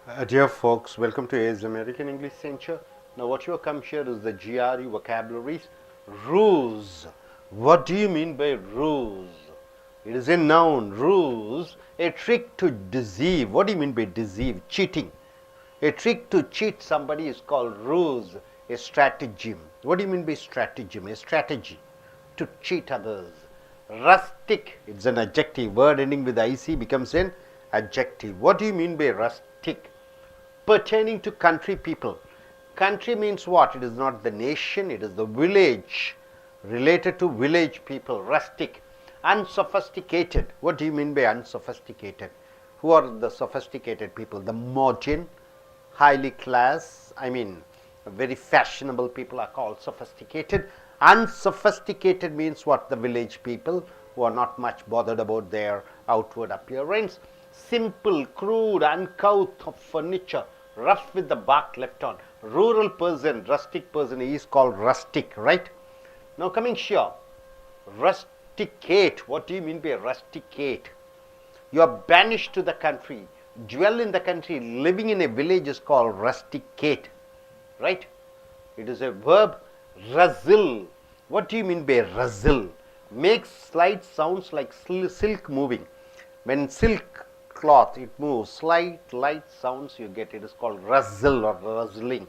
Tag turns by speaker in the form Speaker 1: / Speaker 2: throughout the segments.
Speaker 1: Dear folks, welcome to AS American English Center. Now what you have come here is the GRE vocabularies. Ruse. What do you mean by ruse? It is a noun. Ruse, a trick to deceive. What do you mean by deceive? Cheating. A trick to cheat somebody is called ruse, a stratagem. What do you mean by stratagem? A strategy to cheat others. Rustic, it's an adjective. Word ending with IC becomes an adjective. What do you mean by rustic? Pertaining to country people. Country means what? It is not the nation, it is the village. Related to village people. Rustic. Unsophisticated. What do you mean by unsophisticated? Who are the sophisticated people? The modern, highly class, very fashionable people are called sophisticated. Unsophisticated means what? The village people who are not much bothered about their outward appearance. Simple, crude, uncouth of furniture, rough with the bark left on. Rural person, rustic person is called rustic, right? Now coming here, rusticate. What do you mean by rusticate? You are banished to the country, dwell in the country, living in a village is called rusticate, right? It is a verb. Rustle. What do you mean by rustle? Makes slight sounds like silk moving. When silk cloth, it moves, slight light sounds you get, it is called rustle or rustling.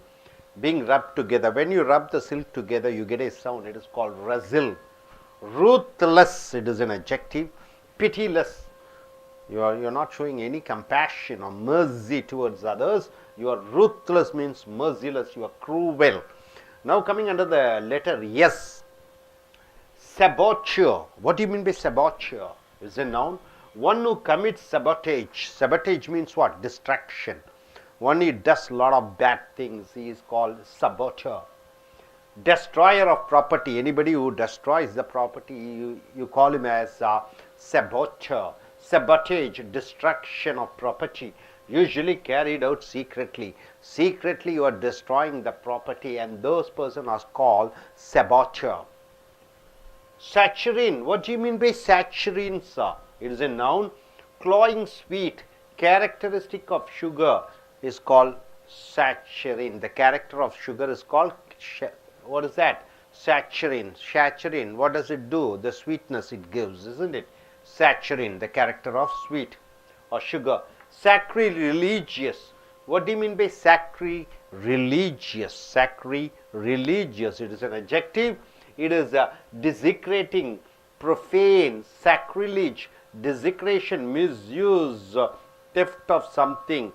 Speaker 1: Being rubbed together, when you rub the silk together you get a sound, it is called rustle. Ruthless, it is an adjective. Pitiless, you're not showing any compassion or mercy towards others. You are ruthless means merciless, you are cruel. Now coming under the letter S, saboteur. What do you mean by saboteur? Is a noun. One who commits sabotage. Sabotage means what? Distraction. One who does a lot of bad things, he is called saboteur. Destroyer of property. Anybody who destroys the property, you call him as saboteur. Sabotage, destruction of property, usually carried out secretly. Secretly you are destroying the property, and those persons are called saboteur. Saccharine. What do you mean by saccharine, sir? It is a noun. Cloying sweet, characteristic of sugar is called saccharine. The character of sugar is called, what is that? Saccharine. Saccharine, what does it do? The sweetness it gives, isn't it? Saccharine, the character of sweet or sugar. Sacrilegious. What do you mean by sacrilegious? Sacrilegious, it is an adjective. It is a desecrating, profane, sacrilege, desecration, misuse, theft of something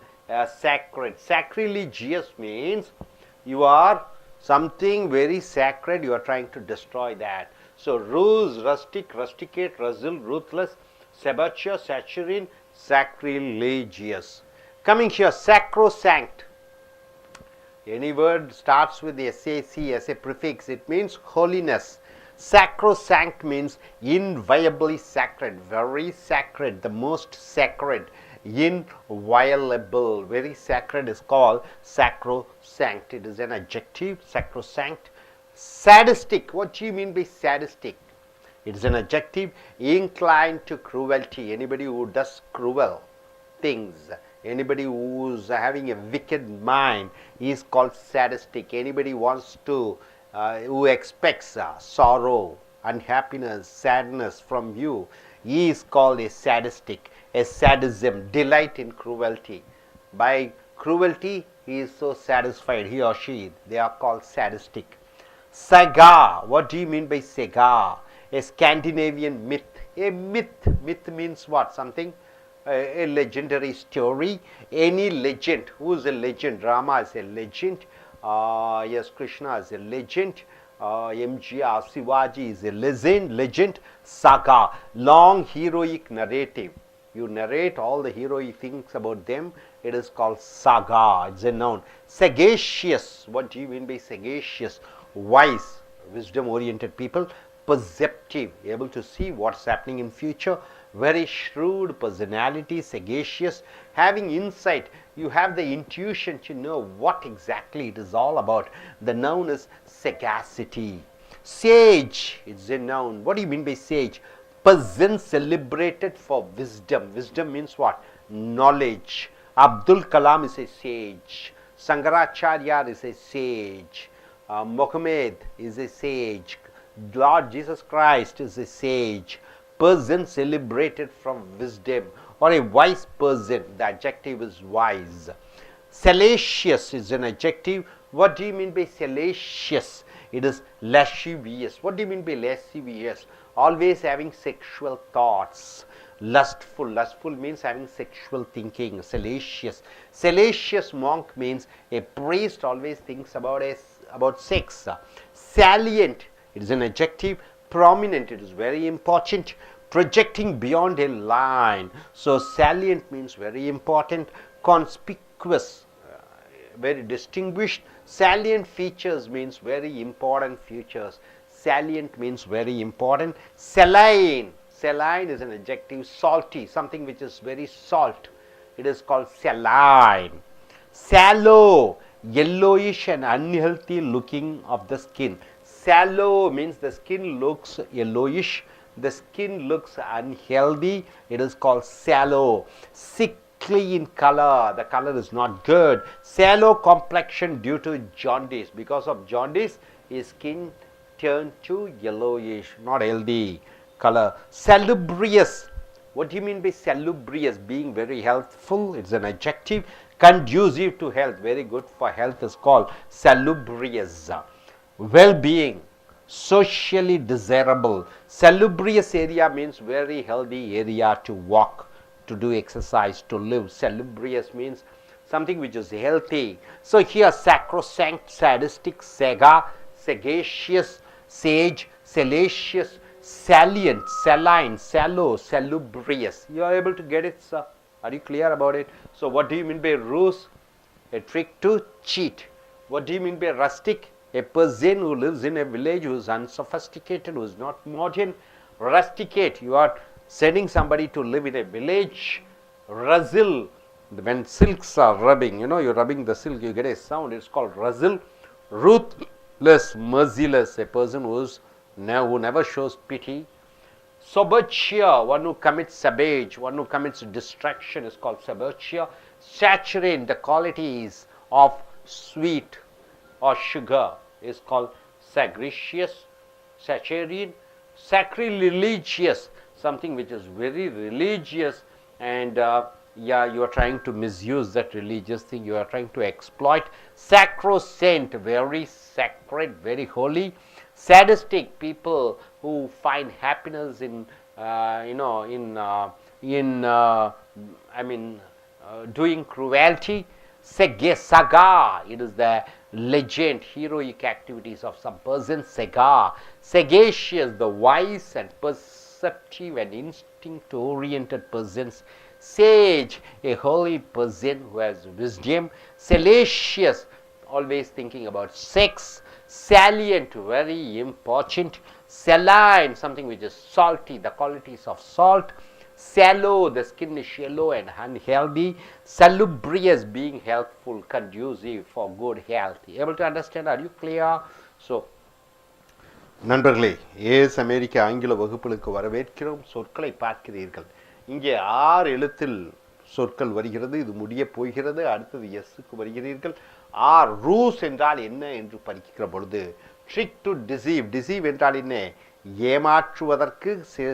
Speaker 1: sacred. Sacrilegious means you are something very sacred, you are trying to destroy that. So ruse, rustic, rusticate, rustle, ruthless, saboteur, saccharine, sacrilegious. Coming here, sacrosanct. Any word starts with the SAC as a prefix, it means holiness. Sacrosanct means inviolably sacred, very sacred, the most sacred, inviolable, very sacred is called sacrosanct. It is an adjective, sacrosanct. Sadistic. What do you mean by sadistic? It is an adjective. Inclined to cruelty. Anybody who does cruel things, anybody who's having a wicked mind is called sadistic. Anybody wants to who expects sorrow, unhappiness, sadness from you is called a sadistic. A sadism, delight in cruelty. By cruelty he is so satisfied, he or she, they are called sadistic. Saga. What do you mean by saga? A Scandinavian myth. A myth. Myth means what? Something, a legendary story. Any legend. Who is a legend? Rama is a legend. Yes, Krishna is a legend. MGR, Shivaji is a legend. Saga. Long heroic narrative. You narrate all the heroic things about them. It is called saga. It's a noun. Sagacious. What do you mean by sagacious? Wise, wisdom oriented people. Perceptive, able to see what's happening in future. Very shrewd personality, sagacious, having insight. You have the intuition to know what exactly it is all about. The noun is sagacity. Sage, it's a noun. What do you mean by sage? Person celebrated for wisdom. Wisdom means what? Knowledge. Abdul Kalam is a sage. Shankaracharya is a sage. Muhammad is a sage. Lord Jesus Christ is a sage. Person celebrated from wisdom, or a wise person. The adjective is wise. Salacious is an adjective. What do you mean by salacious? It is lascivious. What do you mean by lascivious? Always having sexual thoughts. Lustful. Lustful means having sexual thinking. Salacious. Salacious monk means a priest always thinks about sex. Salient, it is an adjective. Prominent, it is very important. Projecting beyond a line. So salient means very important. Conspicuous, very distinguished. Salient features means very important features. Salient means very important. Saline. Saline is an adjective. Salty, something which is very salt. It is called saline. Sallow, yellowish and unhealthy looking of the skin. Sallow means the skin looks yellowish, the skin looks unhealthy. It is called sallow. Sickly in color, the color is not good. Sallow complexion due to jaundice. Because of jaundice, his skin turned to yellowish, not healthy color. Salubrious. What do you mean by salubrious? Being very healthful. It's an adjective. Conducive to health, very good for health, is called salubrious. Well-being, socially desirable. Salubrious area means very healthy area to walk, to do exercise, to live. Salubrious means something which is healthy. So here sacrosanct, sadistic, sagacious, sage, salacious, salient, saline, sallow, salubrious. You are able to get it, sir? Are you clear about it? So what do you mean by ruse? A trick to cheat. What do you mean by rustic? A person who lives in a village, who is unsophisticated, who is not modern. Rusticate, you are sending somebody to live in a village. Rustle, when silks are rubbing, you're rubbing the silk, you get a sound, it's called rustle. Ruthless, merciless, a person who never shows pity. Sobertia, one who commits savage, one who commits distraction is called sobertia. Saccharine, the qualities of sweet or sugar is called saccharine. Sacrilegious, something which is very religious, and you are trying to misuse that religious thing, you are trying to exploit. Sacrosanct, very sacred, very holy. Sadistic, people who find happiness in doing cruelty. Saga, it is the legend, heroic activities of some person. Sagacious, the wise and perceptive and instinct-oriented persons. Sage, a holy person who has wisdom. Salacious, always thinking about sex. Salient, very important. Saline, something which is salty, the qualities of salt. Sallow, the skin is yellow and unhealthy. Salubrious, being healthful, conducive for good health. Able to understand? Are you clear? So, நண்பர்களே, as அமெரிக்க ஆங்கில வகுப்புகளுக்கு வரவேற்கிறோம். சொற்களை பார்க்கிறீர்கள். இங்கே 6 எழுத்தில் சொற்கள் வருகிறது. இது முடிய போகிறது. அடுத்தது எஸ்க்கு வருகிறீர்கள். ரூஸ் என்றால் என்ன என்று படிக்கிற பொழுது, ட்ரிக் டு டிசீவ். டிசீவ் என்றால் என்ன? ஏமாற்றுவதற்கு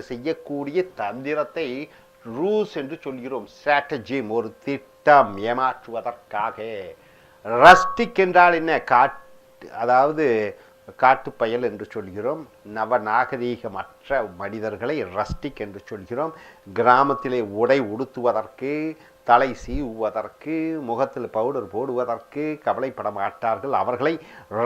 Speaker 1: செய்யக்கூடிய தந்திரத்தை ரூஸ் என்று சொல்கிறோம். ஸ்ட்ராட்டஜிம், ஒரு திட்டம், ஏமாற்றுவதற்காக. ரஸ்டிக் என்றால் என்ன? அதாவது காட்டுப்பயல் என்று சொல்கிறோம். நவநாகரீகமற்ற மனிதர்களை ரஸ்டிக் என்று சொல்கிறோம். கிராமத்திலே உடை உடுத்துவதற்கு, தலை சீவுவதற்கு, முகத்தில் பவுடர் போடுவதற்கு கவலைப்பட மாட்டார்கள். அவர்களை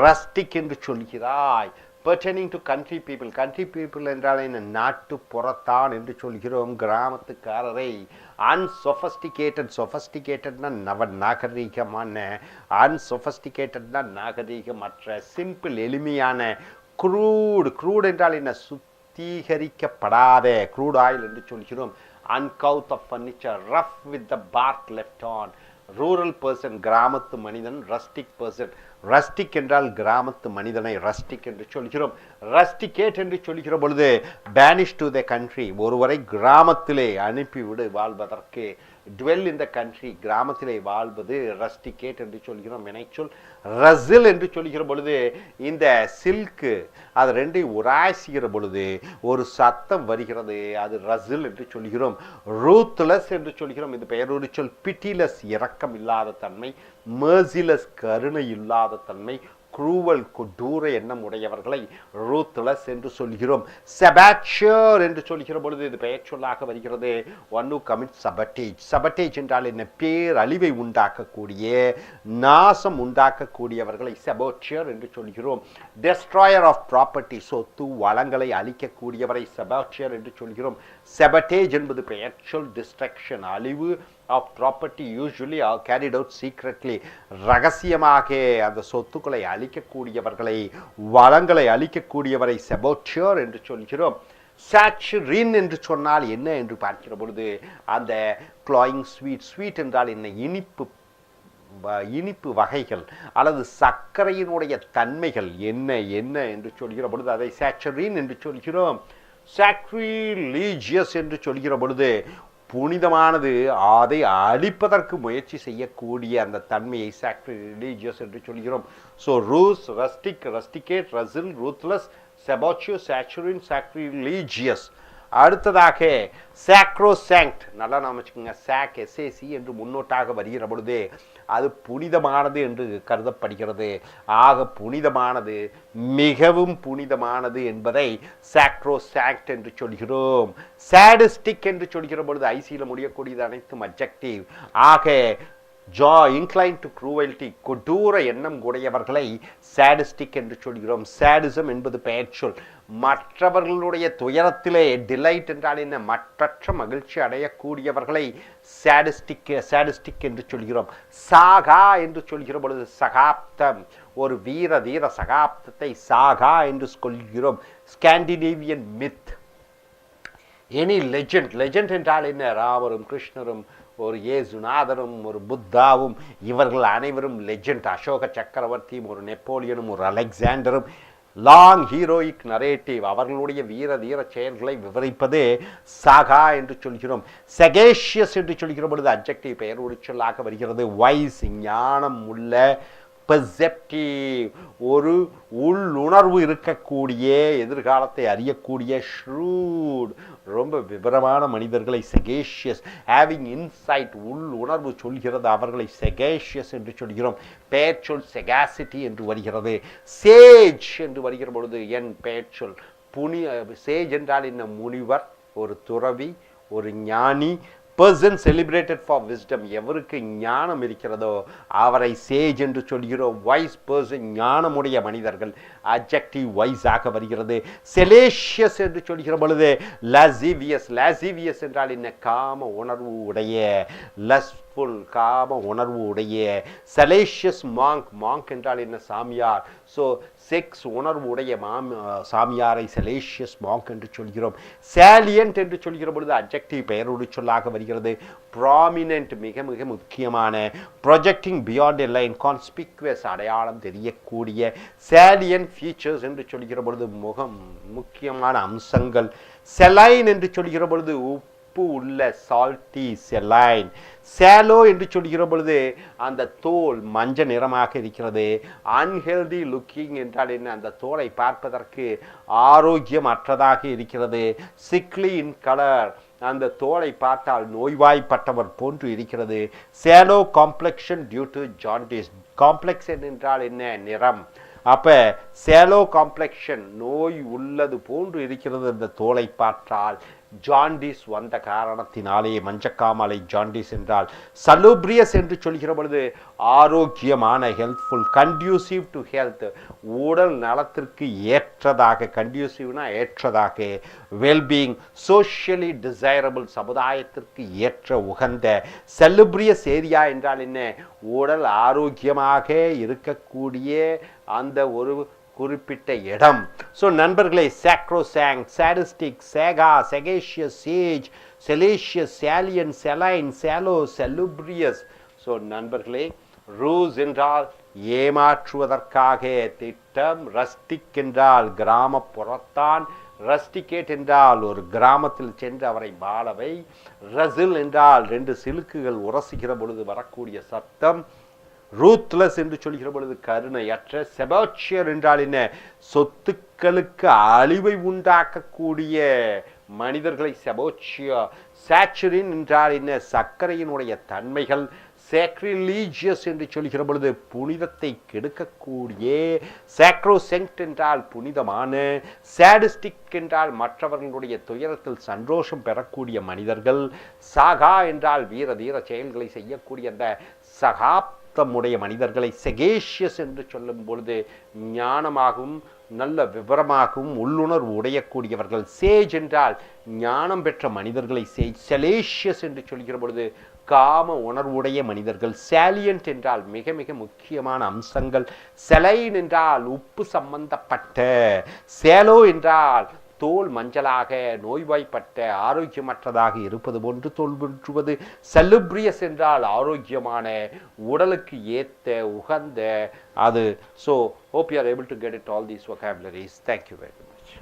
Speaker 1: ரஸ்டிக் என்று சொல்கிறாய். pertaining to country people. country people என்றால் என்ன? நாட்டு புறத்தான் என்று சொல்கிறோம். கிராமத்துக்காரரை. unsophisticated, sophisticatedனா நவநாகரீகமான, unsophisticatedனா நாகரீகமற்ற, சிம்பிள், எளிமையான. crude என்றால் என்ன? சுத்திகரிக்கப்படாத, crude oil என்று சொல்கிறோம். uncouth of furniture, rough with the bark left on. rural person, கிராமத்து மனிதன். rustic person, ரஸ்டிக் என்றால் கிராமத்து மனிதனை ரஸ்டிக் என்று சொல்கிறோம். ரஸ்டிகேட் என்று சொல்கிற பொழுது பேனிஷ் டு த கண்ட்ரி, ஒருவரை கிராமத்திலே அனுப்பிவிடு வாழ்வதற்கு. டுவெல் இன் த கண்ட்ரி, கிராமத்திலே வாழ்வது. ரஸ்டிகேட் என்று சொல்கிறோம் வினைச்சொல். ரசில் என்று சொல்கிற பொழுது இந்த சில்க்கு அது ரெண்டையும் உராய்ச்சிக்கிற பொழுது ஒரு சத்தம் வருகிறது, அது ரசில் என்று சொல்கிறோம். ரூத்லெஸ் என்று சொல்கிறோம், இது பெயரொரு சொல். பிட்டிலெஸ் இரக்கம் இல்லாத தன்மை, மெர்சிலெஸ் கருணை இல்லாத தன்மை, குரூவல் கொடூர எண்ணம் உடையவர்களை ரூத்லெஸ் என்று சொல்கிறோம். சபாச்சர் என்று சொல்கிற பொழுது இது பெயர் சொல்லாக வருகிறது. One who commit சபட்டேஜ். சபட்டேஜ் என்றால் என்ன? பேரழிவை உண்டாக்கக்கூடிய, நாசம் உண்டாக்கக்கூடியவர்களை சபோச்சர் என்று சொல்கிறோம். டெஸ்ட்ராயர் ஆஃப் ப்ராப்பர்ட்டி, சொத்து வளங்களை அழிக்கக்கூடியவரை சபோச்சர் என்று சொல்கிறோம். சபட்டேஜ் என்பது பெயர் சொல். டிஸ்ட்ரக்ஷன், அழிவு of property usually are carried out secretly, ரகசியமாக அந்த சொத்துக்களை அழிக்கக்கூடியவர்களை, வளங்களை அழிக்கக்கூடியவரை சபோச்சர் என்று சொல்கிறோம். சாச்சுரின் என்று சொன்னால் என்ன என்று பார்க்கிற பொழுது அந்த க்ளாயிங் ஸ்வீட். ஸ்வீட் என்றால் என்ன? இனிப்பு வகைகள் அல்லது சர்க்கரையினுடைய தன்மைகள் என்ன என்ன என்று சொல்கிற பொழுது அதை சாச்சுரின் என்று சொல்கிறோம். சாக்ரிலீஜியஸ் என்று சொல்கிற பொழுது புனிதமானது, அதை அழிப்பதற்கு முயற்சி செய்யக்கூடிய அந்த தன்மையை சாக்ரிலீஜியஸ் என்று சொல்கிறோம். So ரூஸ், rustic, ரஸ்டிகேட், Russell, ruthless, செபாச்சியோ, சாச்சுரின், சாக்ரிலீஜியஸ். அடுத்ததாக சாக்ரோசாங்க்ட். நல்லா நாம வச்சுக்கோங்க. சாக், எஸ்ஏசி என்று முன்னோட்டாக வருகிற பொழுது அது புனிதமானது என்று கருதப்படுகிறது. ஆக புனிதமானது, மிகவும் புனிதமானது என்பதை சாக்ரோசாங்க்ட் என்று சொல்கிறோம். சாடிஸ்டிக் என்று சொல்கிற பொழுது ஐசியில் முடியக்கூடியது அனைத்தும் அட்ஜெக்டிவ். ஆக inclined to cruelty, கொடூர எண்ணம் உடையவர்களை சாடிஸ்டிக் என்று சொல்கிறோம். சாடிசம் என்பது பெயர் சொல். மற்றவர்களுடைய துயரத்திலே டிலைட் என்றால் என்ன? மற்றற்ற மகிழ்ச்சி அடையக்கூடியவர்களை சாடிஸ்டிக் என்று சொல்கிறோம். சாகா என்று சொல்கிற பொழுது சகாப்தம், ஒரு வீர தீர சகாப்தத்தை சாகா என்று சொல்கிறோம். Scandinavian myth. Any legend. Legend என்றால் என்ன? ராமரும் கிருஷ்ணரும், ஒரு ஏசுநாதரும், ஒரு புத்தாவும், இவர்கள் அனைவரும் லெஜெண்ட். அசோக சக்கரவர்த்தியும், ஒரு நெப்போலியனும், ஒரு அலெக்சாண்டரும். லாங் ஹீரோயிக் நரேட்டிவ், அவர்களுடைய வீர தீர செயல்களை விவரிப்பது சாகா என்று சொல்கிறோம். செகேஷியஸ் என்று சொல்கிற பொழுது அட்ஜெக்டிவ் பெயர் ஒரு சொல்லாக வருகிறது. வைஸ், ஞானம் உள்ள. பெர்செப்டிவ், ஒரு உள்ளுணர்வு இருக்கக்கூடிய, எதிர்காலத்தை அறியக்கூடிய. ஷ்ரூட், ரொம்ப விவரமான மனிதர்களை செகேஷியஸ். ஹேவிங் இன்சைட், உள் உணர்வு சொல்கிறது, அவர்களை செகேஷியஸ் என்று சொல்கிறோம். பெயர் சொல் செகாசிட்டி என்று வருகிறது. சேஜ் என்று வருகிற பொழுது என் பெயர் சொல் சேஜ் என்றால் என்ன? முனிவர், ஒரு துறவி, ஒரு ஞானி. person celebrated for wisdom, எவருக்கு ஞானம் இருக்கிறதோ அவரை சேஜ் என்று சொல்கிறோம். வைஸ் பர்சன், ஞானமுடைய மனிதர்கள், அட்ஜெக்டிவ் வைஸ் ஆக வருகிறது. செலேஷியஸ் என்று சொல்கிற பொழுது லாசிவியஸ். லாசிவியஸ் என்றால் என்ன? காம உணர்வு உடைய, லஸ்ட்ஃபுல், காம உணர்வு உடைய. செலேஷியஸ் மாங்க். மாங்க் என்றால் என்ன? சாமியார். ஸோ செக்ஸ் உணர்வு உடைய சாமியாரை செலேஷியஸ் மாங்க் என்று சொல்கிறோம். சாலியன்ட் என்று சொல்கிற பொழுது அட்ஜெக்டிவ் பெயரோடு சொல்லாக வருகிறது. ப்ராமினென்ட், மிக மிக முக்கியமான. ப்ரொஜெக்டிங் பியாண்ட் எ லைன், கான்ஸ்பிக்வஸ், அடையாளம் தெரியக்கூடிய. சாலியன்ட் ஃபீச்சர்ஸ் என்று சொல்கிற பொழுது முக்கியமான அம்சங்கள். செலைன் என்று சொல்கிற பொழுது உப்பு உள்ள, சால்ட்டி, செலைன். சேலோ என்று சொல்கிற பொழுது அந்த தோல் மஞ்சள் நிறமாக இருக்கிறது. அன்ஹெல்தி லுக்கிங் என்றால் என்ன? அந்த தோலை பார்ப்பதற்கு ஆரோக்கியம் அற்றதாக இருக்கிறது. சிக்லி இன் கலர், அந்த தோலை பார்த்தால் நோய்வாய்ப்பட்டவர் போன்று இருக்கிறது. Sallow complexion due to jaundice. Complexion என்றால் என்ன? நிறம். அப்ப சேலோ காம்ப்ளெக்ஷன், நோய் உள்ளது போன்று இருக்கிறது அந்த தோலை பார்த்தால். ஜாண்டிஸ் வந்த காரணத்தினாலே மஞ்சக்காமலை ஜாண்டிஸ் என்றால். சலுப்ரியஸ் என்று சொல்கிற பொழுது ஆரோக்கியமான, ஹெல்ப்ஃபுல். கண்டியூசிவ் டு ஹெல்த், உடல் நலத்திற்கு ஏற்றதாக. கண்டியூசிவ்னா ஏற்றதாக. வெல்பீயிங், சோஷியலி டிசைரபிள், சமுதாயத்திற்கு ஏற்ற உகந்த. சலுப்ரியஸ் ஏரியா என்றால் என்ன? உடல் ஆரோக்கியமாக இருக்கக்கூடிய அந்த ஒரு குறிப்பிட்ட இடம். ஸோ நண்பர்களே, சாக்ரோசாங்க், sadistic, சேகா, செகேஷியஸ், Sage, செலேஷியஸ், சாலியன், saline, Salem, செலுப்ரியஸ். So நண்பர்களே, ரூஸ் என்றால் ஏமாற்றுவதற்காக திட்டம். ரஸ்டிக் என்றால் கிராமப்புறத்தான். ரஸ்டிகேட் என்றால் ஒரு கிராமத்தில் சென்று அவரை வாழவை. ரசில் என்றால் ரெண்டு சிலுக்குகள் உரசுகிற பொழுது வரக்கூடிய சத்தம். ரூத்லெஸ் என்று சொல்கிற பொழுது கருணையற்ற. செபாச்சியர் என்றால் என்ன? சொத்துக்களுக்கு அழிவை உண்டாக்கக்கூடிய மனிதர்களை செபோச்சியர். சாச்சுரின் என்றால் என்ன? சர்க்கரையினுடைய தன்மைகள். சாக்ரிலீஜியஸ் என்று சொல்கிற பொழுது புனிதத்தை கெடுக்கக்கூடிய. சாக்ரோசென்ட் என்றால் புனிதமான. சாடிஸ்டிக் என்றால் மற்றவர்களுடைய துயரத்தில் சந்தோஷம் பெறக்கூடிய மனிதர்கள். சாகா என்றால் வீர தீர செயல்களை செய்யக்கூடிய அந்த சகாப்தமுடைய மனிதர்களை செகேஷியஸ் என்று சொல்லும் பொழுது ஞானமாகவும் நல்ல விவரமாகவும் உள்ளுணர்வு உடையக்கூடியவர்கள். சேஜ் என்றால் ஞானம் பெற்ற மனிதர்களை சேஜ். செலேஷியஸ் என்று சொல்கிற பொழுது காம உணர்வுடைய மனிதர்கள். சாலியன்ட் என்றால் மிக மிக முக்கியமான அம்சங்கள். செலைன் என்றால் உப்பு சம்பந்தப்பட்ட. சேலோ என்றால் தோல் மஞ்சளாக நோய்வாய்ப்பட்ட ஆரோக்கியமற்றதாக இருப்பது போன்று தோல்வின்றுவது. செலுப்ரியஸ் என்றால் ஆரோக்கியமான, உடலுக்கு ஏத்த உகந்த அது. So hope you are able to get it all these vocabularies. Thank you very much.